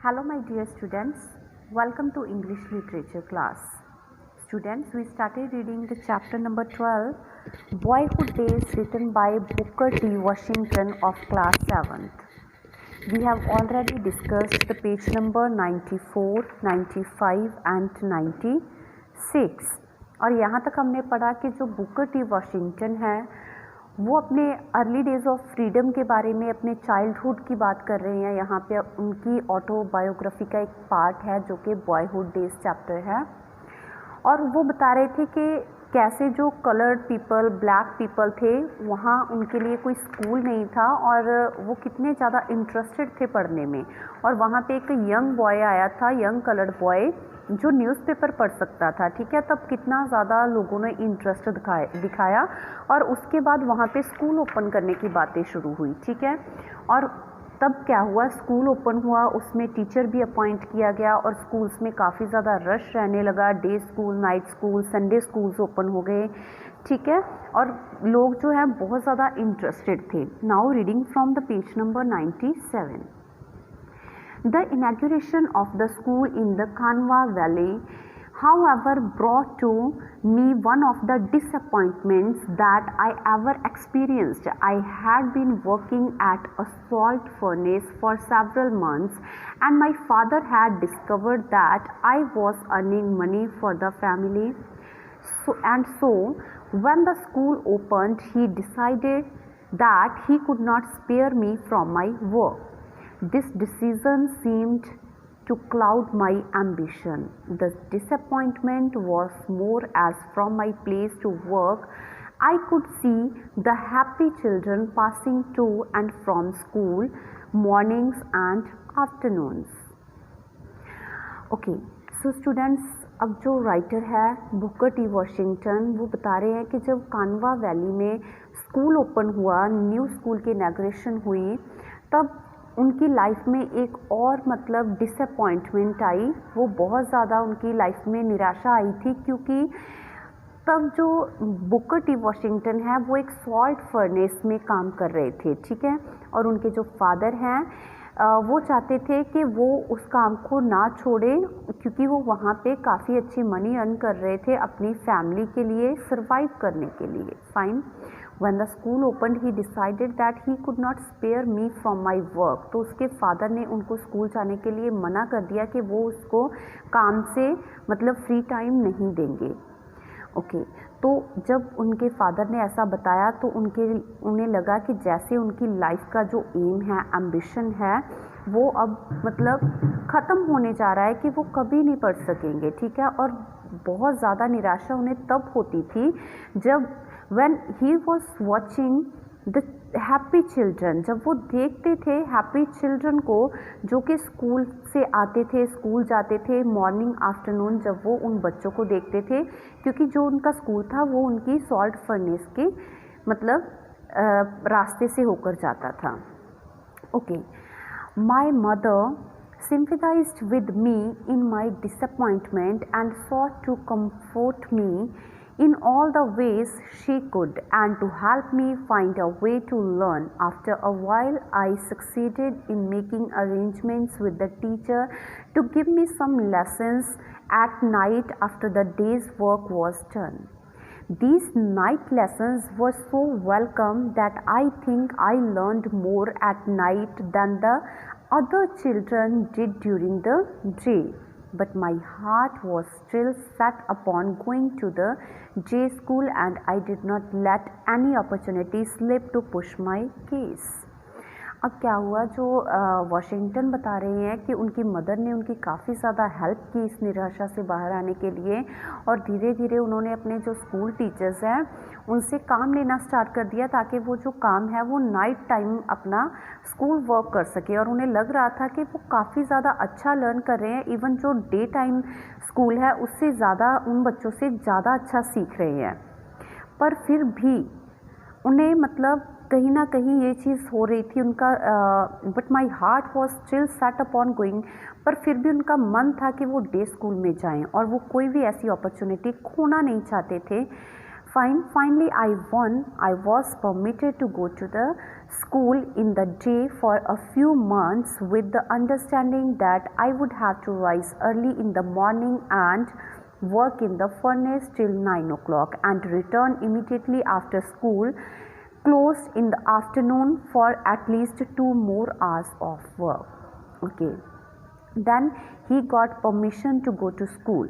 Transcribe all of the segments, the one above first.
Hello my dear students, welcome to English literature class. Students, we started reading the chapter number 12, Boyhood Days, written by Booker T. Washington of class 7th. We have already discussed the page number 94, 95 and 96 और यहाँ तक हमने पढ़ा कि जो Booker T Washington है वो अपने अर्ली डेज ऑफ फ्रीडम के बारे में, अपने चाइल्डहुड की बात कर रहे हैं। यहाँ पे उनकी ऑटोबायोग्राफी का एक पार्ट है जो कि बॉयहुड डेज चैप्टर है और वो बता रहे थे कि कैसे जो कलर्ड पीपल, ब्लैक पीपल थे, वहाँ उनके लिए कोई स्कूल नहीं था और वो कितने ज़्यादा इंटरेस्टेड थे पढ़ने में। और वहाँ पे एक यंग बॉय आया था, यंग कलर्ड बॉय, जो न्यूज़पेपर पढ़ सकता था। ठीक है, तब कितना ज़्यादा लोगों ने इंटरेस्ट दिखाया और उसके बाद वहाँ पे स्कूल ओपन करने की बातें शुरू हुई। ठीक है, और तब क्या हुआ, स्कूल ओपन हुआ, उसमें टीचर भी अपॉइंट किया गया और स्कूल्स में काफ़ी ज़्यादा रश रहने लगा। Day school, night school, Sunday schools open हो गए। ठीक है, और लोग जो है बहुत ज़्यादा इंटरेस्टेड थे। Now reading from the page number 97. The inauguration of the school in the Kanwa Valley, however, brought to me one of the disappointments that I ever experienced. I had been working at a salt furnace for several months, and my father had discovered that I was earning money for the family. So, when the school opened, he decided that he could not spare me from my work. This decision seemed to cloud my ambition. The disappointment was more as from my place to work, I could see the happy children passing to and from school, mornings and afternoons. Okay, so students, अब जो writer है Booker T Washington, वो बता रहे हैं कि जब कानवा वैली में स्कूल ओपन हुआ, न्यू स्कूल की इनॉग्रेशन हुई, तब उनकी लाइफ में एक और मतलब डिसअपॉइंटमेंट आई। वो बहुत ज़्यादा उनकी लाइफ में निराशा आई थी, क्योंकि तब जो बुकर टी वॉशिंगटन है वो एक सॉल्ट फर्नेस में काम कर रहे थे। ठीक है, और उनके जो फादर हैं वो चाहते थे कि वो उस काम को ना छोड़ें, क्योंकि वो वहाँ पे काफ़ी अच्छी मनी अर्न कर रहे थे अपनी फैमिली के लिए, सर्वाइव करने के लिए। Fine, When the school opened, he decided that he could not spare me from my work. तो उसके फादर ने उनको स्कूल जाने के लिए मना कर दिया कि वो उसको काम से मतलब फ्री टाइम नहीं देंगे। ओके, तो जब उनके फादर ने ऐसा बताया तो उन्हें लगा कि जैसे उनकी लाइफ का जो एम है, एम्बिशन है, वो अब मतलब ख़त्म होने जा रहा है, कि वो कभी नहीं पढ़ सकेंगे। ठीक है, और बहुत ज़्यादा निराशा उन्हें तब होती थी जब when he was watching the happy children, जब वो देखते थे हैप्पी चिल्ड्रन को जो कि स्कूल से आते थे, स्कूल जाते थे, मॉर्निंग आफ्टरनून, जब वो उन बच्चों को देखते थे, क्योंकि जो उनका स्कूल था वो उनकी सॉल्ट फर्नेस के मतलब रास्ते से होकर जाता था। Okay, my mother sympathized with me in my disappointment and sought to comfort me in all the ways she could and to help me find a way to learn. After a while, I succeeded in making arrangements with the teacher to give me some lessons at night after the day's work was done. These night lessons were so welcome that I think I learned more at night than the other children did during the day. But my heart was still set upon going to the day school, and I did not let any opportunity slip to push my case. अब क्या हुआ, जो Washington बता रहे हैं कि उनकी mother ने उनकी काफ़ी ज़्यादा हेल्प की इस निराशा से बाहर आने के लिए, और धीरे धीरे उन्होंने अपने जो स्कूल टीचर्स हैं उनसे काम लेना स्टार्ट कर दिया, ताकि वो जो काम है वो नाइट टाइम अपना स्कूल वर्क कर सके। और उन्हें लग रहा था कि वो काफ़ी ज़्यादा अच्छा लर्न कर रहे हैं, इवन जो डे टाइम स्कूल है उससे ज़्यादा, उन बच्चों से ज़्यादा अच्छा सीख रहे हैं। पर फिर भी उन्हें मतलब कहीं ना कहीं ये चीज़ हो रही थी उनका, but my heart was still set upon going, पर फिर भी उनका मन था कि वो डे स्कूल में जाएं और वो कोई भी ऐसी अपॉर्चुनिटी खोना नहीं चाहते थे। Finally, I won. I was permitted to go to the school in the day for a few months with the understanding that I would have to rise early in the morning and work in the furnace till 9 o'clock and return immediately after school closed in the afternoon for at least 2 more hours of work. Okay, then he got permission to go to school.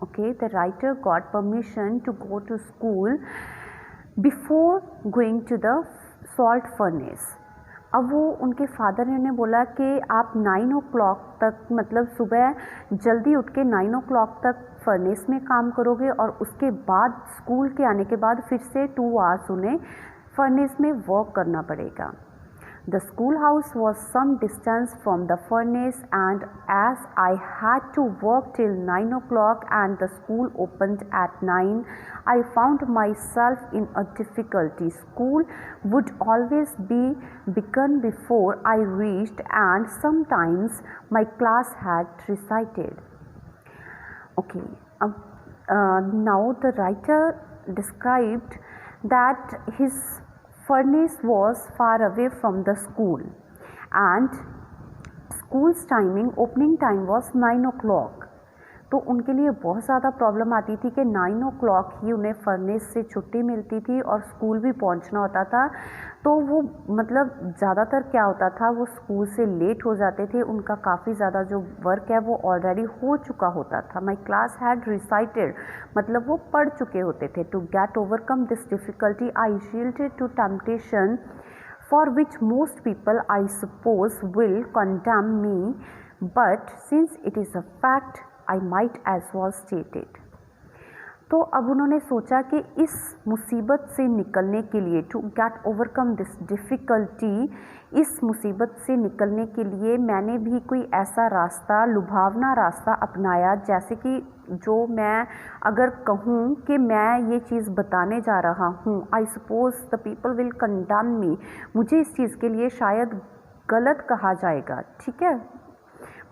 Okay, the writer got permission to go to school before going to the salt furnace. अब वो उनके father ने बोला कि आप 9 o'clock तक मतलब सुबह जल्दी उठ के 9 o'clock तक फर्नेस में काम करोगे और उसके बाद स्कूल के आने के बाद फिर से 2 hours उन्हें फर्नेस में वर्क करना पड़ेगा. The schoolhouse was some distance from the furnace, and as I had to work till 9 o'clock and the school opened at 9, I found myself in a difficulty. School would always be begun before I reached, and sometimes my class had recited. Okay, now the writer described that his furnace was far away from the school and school's opening time was 9 o'clock. तो उनके लिए बहुत ज़्यादा problem आती थी कि 9 o'clock ही उन्हें furnace से छुट्टी मिलती थी और स्कूल भी पहुंचना होता था. तो वो मतलब ज़्यादातर क्या होता था, वो स्कूल से लेट हो जाते थे. उनका काफ़ी ज़्यादा जो वर्क है वो ऑलरेडी हो चुका होता था. माई क्लास हैड रिसाइटेड मतलब वो पढ़ चुके होते थे. To get overcome this difficulty I yielded to temptation for which most people I suppose will condemn me, but since it is a fact I might as well state it. तो अब उन्होंने सोचा कि इस मुसीबत से निकलने के लिए to get overcome this difficulty, इस मुसीबत से निकलने के लिए मैंने भी कोई ऐसा रास्ता, लुभावना रास्ता अपनाया, जैसे कि जो मैं अगर कहूँ कि मैं ये चीज़ बताने जा रहा हूँ, I suppose the people will condemn me, मुझे इस चीज़ के लिए शायद गलत कहा जाएगा. ठीक है,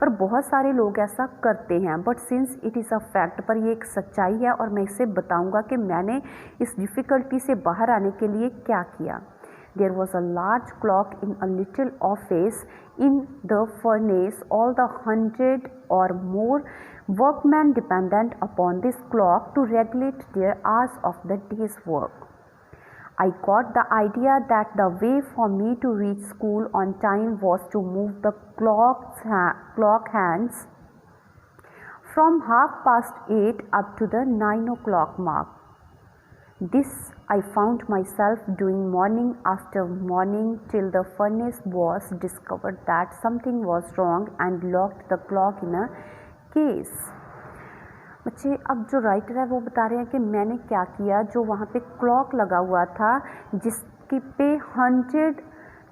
पर बहुत सारे लोग ऐसा करते हैं. But since it is a fact, पर ये एक सच्चाई है और मैं इसे बताऊंगा कि मैंने इस डिफ़िकल्टी से बाहर आने के लिए क्या किया. There was a large clock in a little office in the furnace. All the 100 or more workmen dependent upon this clock to regulate their hours of the day's work. I got the idea that the way for me to reach school on time was to move the clock hands from 8:30 up to the 9 o'clock mark. This I found myself doing morning after morning till the furnace boss discovered that something was wrong and locked the clock in a case. बच्चे, अब जो writer है वो बता रहे हैं कि मैंने क्या किया. जो वहाँ पे क्लॉक लगा हुआ था जिसके पे 100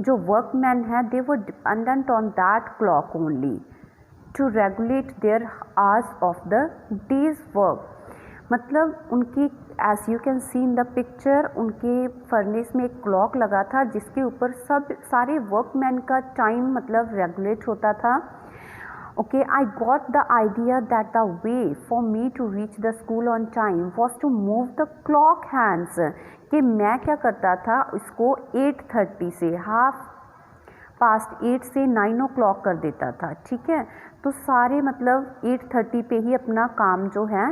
जो वर्कमैन हैं, they were dependent on that clock only to regulate their hours of the day's work. मतलब उनकी as you can see in the picture, उनके फर्नेस में एक क्लॉक लगा था जिसके ऊपर सारे वर्कमैन का टाइम मतलब रेगुलेट होता था. Okay, I got the idea that the way for me to reach the school on time was to move the clock hands. कि मैं क्या करता था, इसको 8:30 से 8:30 से 9 o'clock कर देता था. ठीक है, तो सारे मतलब 8:30 पे ही अपना काम जो है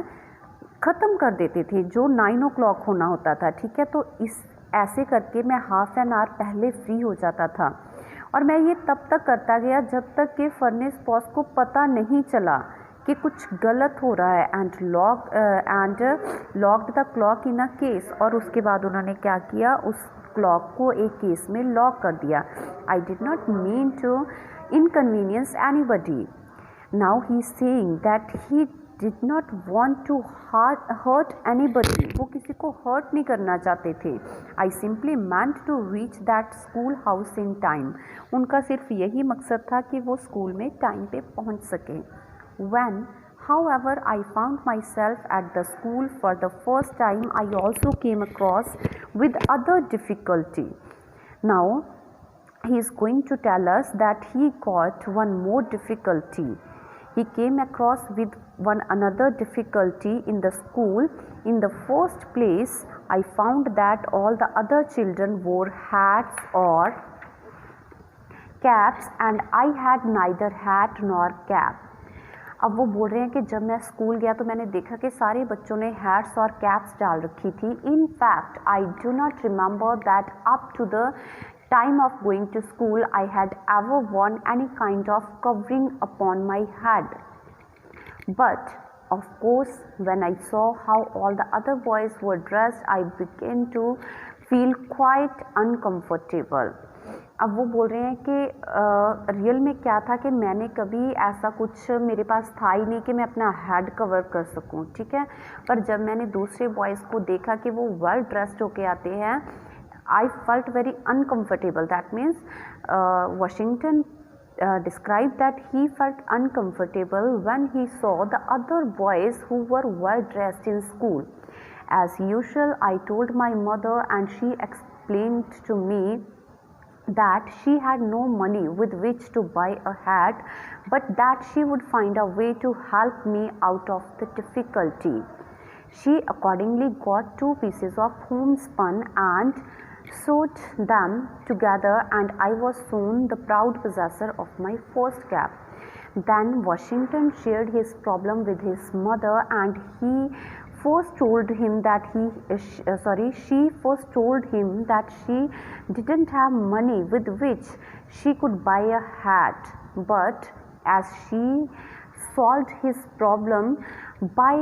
ख़त्म कर देते थे जो 9 o'clock होना होता था. ठीक है, तो इस ऐसे करके मैं हाफ एन आवर पहले फ्री हो जाता था. और मैं ये तब तक करता गया जब तक कि फर्नेस बॉस को पता नहीं चला कि कुछ गलत हो रहा है. And locked the clock in a case. और उसके बाद उन्होंने क्या किया, उस क्लॉक को एक केस में लॉक कर दिया. I did not mean to inconvenience anybody. Now he is saying that he did not want to hurt anybody. वो किसी को hurt नहीं करना चाहते थे. I simply meant to reach that school house in time. उनका सिर्फ यही मकसद था कि वो स्कूल में टाइम पे पहुंच सके. When however I found myself at the school for the first time, I also came across with other difficulty. Now he is going to tell us that he got one more difficulty. He came across with another difficulty in the school. In the first place, I found that all the other children wore hats or caps and I had neither hat nor cap. अब वो बोल रहे हैं कि जब मैं school गया तो मैंने देखा कि सारे बच्चों ने हैट्स और कैप्स डाल रखी थी. In fact I do not remember that up to the time of going to school I had ever worn any kind of covering upon my head. But of course when I saw how all the other boys were dressed I began to feel quite uncomfortable. अब वो बोल रहे हैं कि real में क्या था कि मैंने कभी ऐसा कुछ मेरे पास था ही नहीं कि मैं अपना हेड कवर कर सकूं, ठीक है. पर जब मैंने दूसरे बॉयज़ को देखा कि वो वेल ड्रेस्ड होके आते हैं, I felt very uncomfortable. That means Washington described that he felt uncomfortable when he saw the other boys who were well dressed in school. As usual, I told my mother and she explained to me that she had no money with which to buy a hat, but that she would find a way to help me out of the difficulty. She accordingly got 2 pieces of homespun and sewed them together, and I was soon the proud possessor of my first cap. Then Washington shared his problem with his mother, and she first told him that she didn't have money with which she could buy a hat, but as she solved his problem by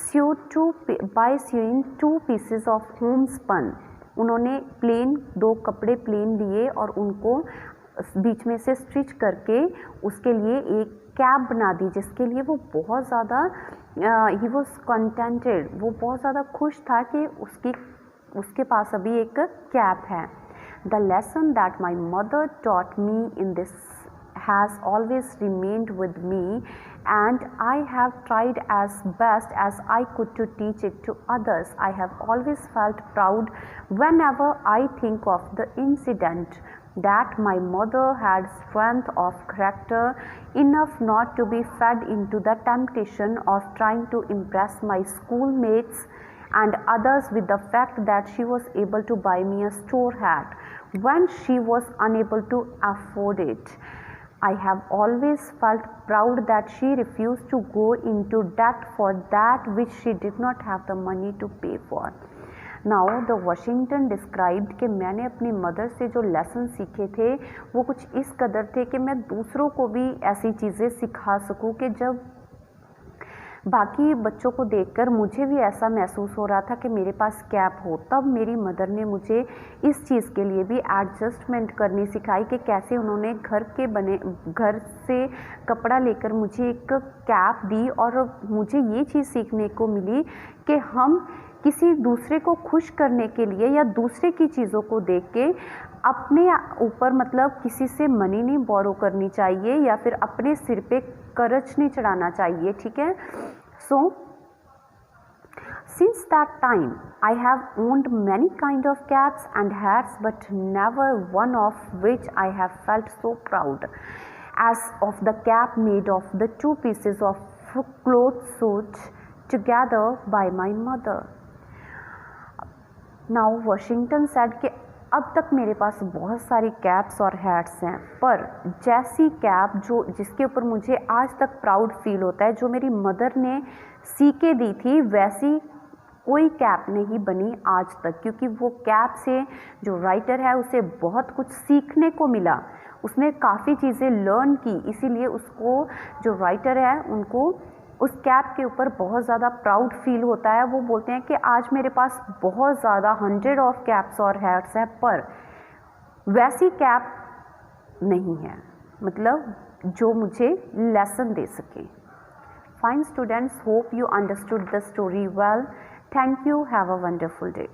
sewing 2 pieces of homespun. उन्होंने दो कपड़े plane लिए और उनको बीच में से stitch करके उसके लिए एक कैप बना दी, जिसके लिए वो बहुत ज़्यादा ही वॉज कंटेंटेड, वो बहुत ज़्यादा खुश था कि उसके पास अभी एक कैप है. The lesson that my mother taught me in this has always remained with me, and I have tried as best as I could to teach it to others. I have always felt proud whenever I think of the incident that my mother had strength of character enough not to be fed into the temptation of trying to impress my schoolmates and others with the fact that she was able to buy me a store hat when she was unable to afford it. I have always felt proud that she refused to go into debt for that which she did not have the money to pay for. Now the Washington described कि मैंने अपनी mother से जो lesson सीखे थे वो कुछ इस कदर थे कि मैं दूसरों को भी ऐसी चीज़ें सिखा सकूं कि जब बाकी बच्चों को देखकर मुझे भी ऐसा महसूस हो रहा था कि मेरे पास कैप हो. तब मेरी मदर ने मुझे इस चीज़ के लिए भी एडजस्टमेंट करनी सिखाई कि कैसे उन्होंने घर से कपड़ा लेकर मुझे एक कैप दी. और मुझे ये चीज़ सीखने को मिली कि हम किसी दूसरे को खुश करने के लिए या दूसरे की चीज़ों को देख के अपने ऊपर मतलब किसी से मनी नहीं बोरो करनी चाहिए या फिर अपने सिर पे कर्ज नहीं चढ़ाना चाहिए, ठीक है. सो since that time I have owned many kind of caps and hats, but never one of which I have felt so proud as of the cap made of the 2 pieces of cloth sewed together by my mother. Now Washington said कि अब तक मेरे पास बहुत सारी caps और hats हैं, पर जैसी कैप जिसके ऊपर मुझे आज तक प्राउड फील होता है, जो मेरी मदर ने सी के दी थी, वैसी कोई कैप नहीं बनी आज तक. क्योंकि वो कैप से जो राइटर है उसे बहुत कुछ सीखने को मिला, उसने काफ़ी चीज़ें लर्न की, इसीलिए उसको जो राइटर है उनको उस कैप के ऊपर बहुत ज़्यादा प्राउड फील होता है. वो बोलते हैं कि आज मेरे पास बहुत ज़्यादा 100 ऑफ कैप्स और हैट्स हैं, पर वैसी कैप नहीं है, मतलब जो मुझे लेसन दे सके. Fine students, hope you understood the story well. Thank you. Have a wonderful day.